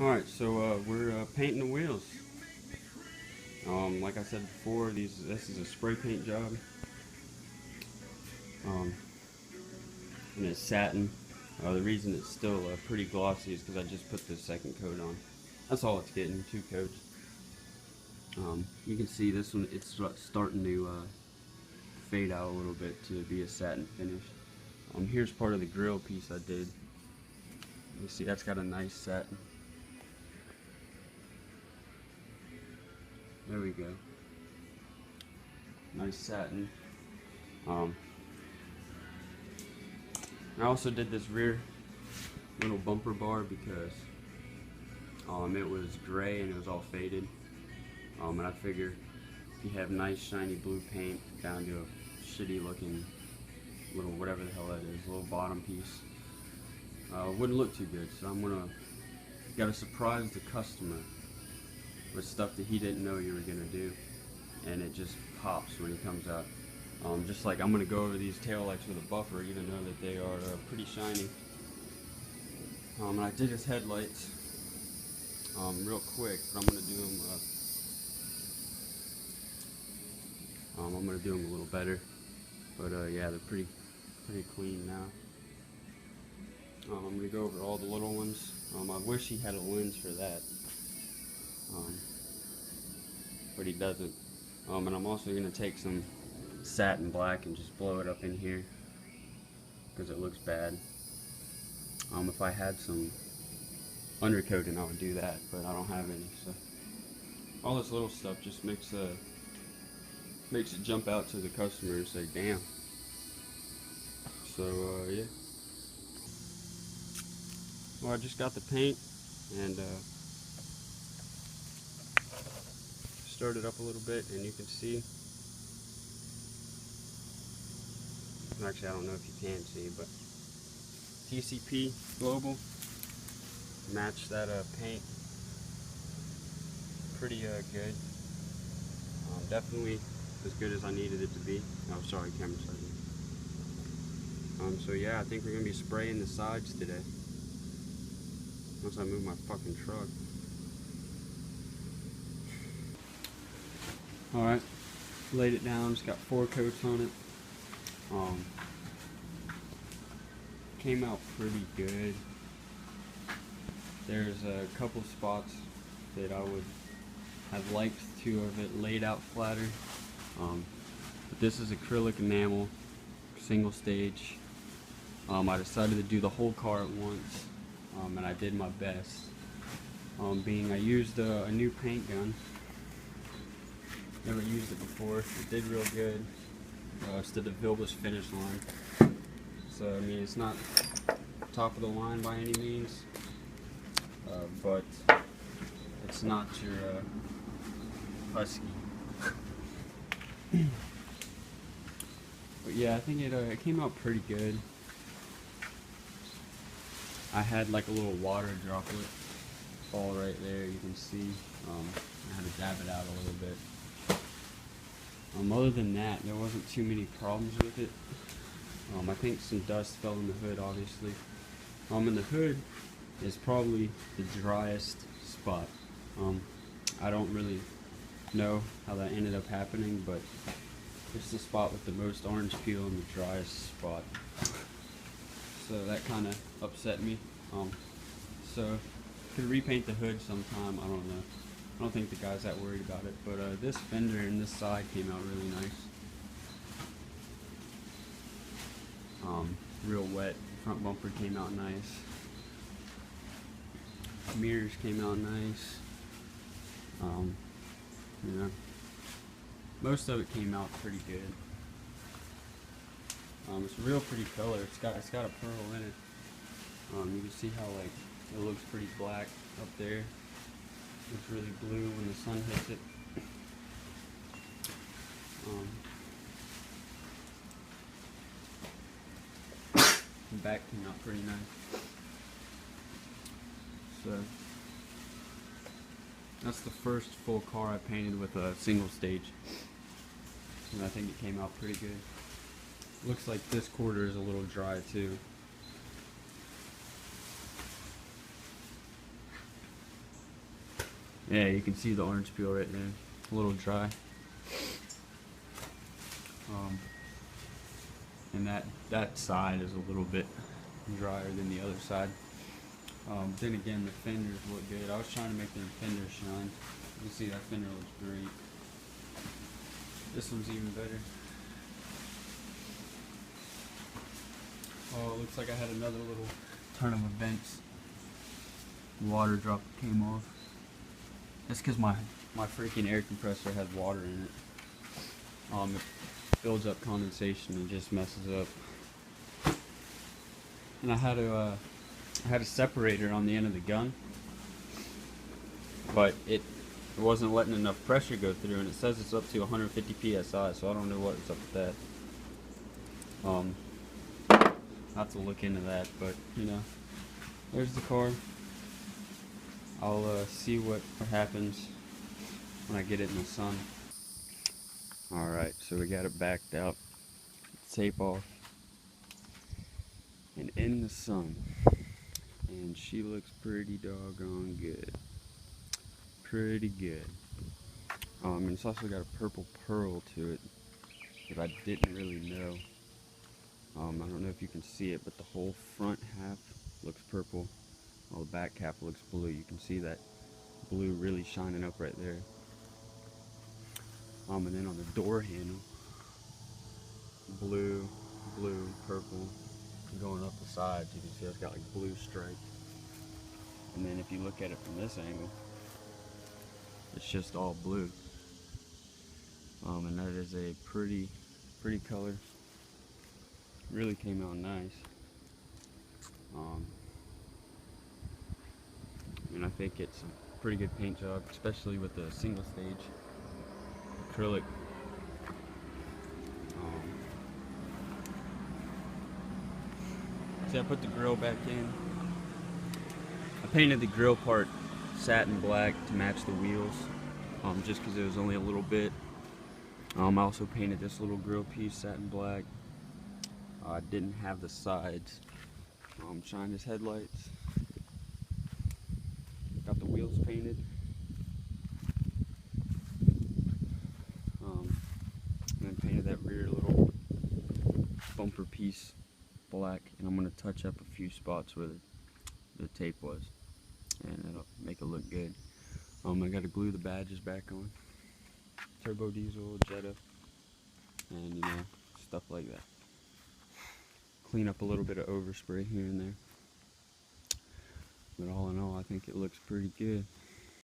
Alright, so we're painting the wheels. Like I said before, this is a spray paint job. Um, and it's satin. The reason it's still pretty glossy is because I just put the second coat on. That's all it's getting, 2 coats. You can see this one, it's starting to fade out a little bit to be a satin finish. Here's part of the grill piece I did. You see that's got a nice satin. There we go. Nice satin. I also did this rear little bumper bar because it was gray and it was all faded. And I figure if you have nice shiny blue paint down to a shitty looking little whatever the hell that is, little bottom piece, it wouldn't look too good. So I'm gotta surprise the customer with stuff that he didn't know you were gonna do, and it just pops when he comes out. Just like I'm gonna go over these taillights with a buffer, even though that they are pretty shiny. And I did his headlights real quick, but I'm gonna do them. I'm gonna do them a little better, but yeah, they're pretty clean now. I'm gonna go over all the little ones. I wish he had a lens for that, but he doesn't. And I'm also gonna take some satin black and just blow it up in here because it looks bad. If I had some undercoating, I would do that, but I don't have any. So all this little stuff just makes it jump out to the customer and say, "Damn." So yeah. Well, I just got the paint and stirred it up a little bit, and you can see. Actually, I don't know if you can see, but TCP Global matched that paint pretty good. Definitely as good as I needed it to be. Oh, sorry, camera started. So yeah, I think we're gonna be spraying the sides today. Once I move my fucking truck. Alright, laid it down, it's got 4 coats on it. Came out pretty good. There's a couple spots that I would have liked to have it laid out flatter. But this is acrylic enamel, single stage. I decided to do the whole car at once, and I did my best. Being I used a new paint gun. Never used it before. It did real good. It's the Vilbus finish line. So I mean, it's not top of the line by any means, but it's not your Husky. But yeah, I think it came out pretty good. I had like a little water droplet fall right there, you can see. I had to dab it out a little bit. Other than that, there wasn't too many problems with it. I think some dust fell in the hood, obviously. And the hood is probably the driest spot. I don't really know how that ended up happening, but it's the spot with the most orange peel and the driest spot. So that kind of upset me. So could repaint the hood sometime, I don't know. I don't think the guy's that worried about it, but this fender and this side came out really nice. Real wet. Front bumper came out nice. Mirrors came out nice. You know, most of it came out pretty good. It's a real pretty color. It's got a pearl in it. You can see how like it looks pretty black up there. Looks really blue when the sun hits it. The back came out pretty nice. So that's the first full car I painted with a single stage, and I think it came out pretty good. Looks like this quarter is a little dry too. Yeah, you can see the orange peel right there. A little dry. And that side is a little bit drier than the other side. Then again, the fenders look good. I was trying to make the fenders shine. You can see that fender looks great. This one's even better. Oh, it looks like I had another little turn of events. Water drop came off. That's because my freaking air compressor has water in it. It builds up condensation and just messes up. And I had a separator on the end of the gun, but it wasn't letting enough pressure go through, and it says it's up to 150 psi, so I don't know what's up with that. I'll have to look into that, but you know, there's the car. I'll see what happens when I get it in the sun. Alright, so we got it backed out, tape off, and in the sun. And she looks pretty doggone good. Pretty good. And it's also got a purple pearl to it that I didn't really know. I don't know if you can see it, but the whole front half looks purple, while the back half looks blue. You can see that blue really shining up right there. And then on the door handle, blue, purple, going up the sides, you can see it's got like blue stripes. And then if you look at it from this angle, it's just all blue. And that is a pretty color. Really came out nice. And I think it's a pretty good paint job, especially with the single stage acrylic. See, I put the grill back in. I painted the grill part satin black to match the wheels, just because it was only a little bit. I also painted this little grill piece satin black. I didn't have the sides. Shined his headlights. Got the wheels painted. And then painted that rear little bumper piece black. And I'm going to touch up a few spots where the tape was, and it'll make it look good. I got to glue the badges back on. Turbo diesel, Jetta, and you know, stuff like that. Clean up a little bit of overspray here and there. But all in all, I think it looks pretty good.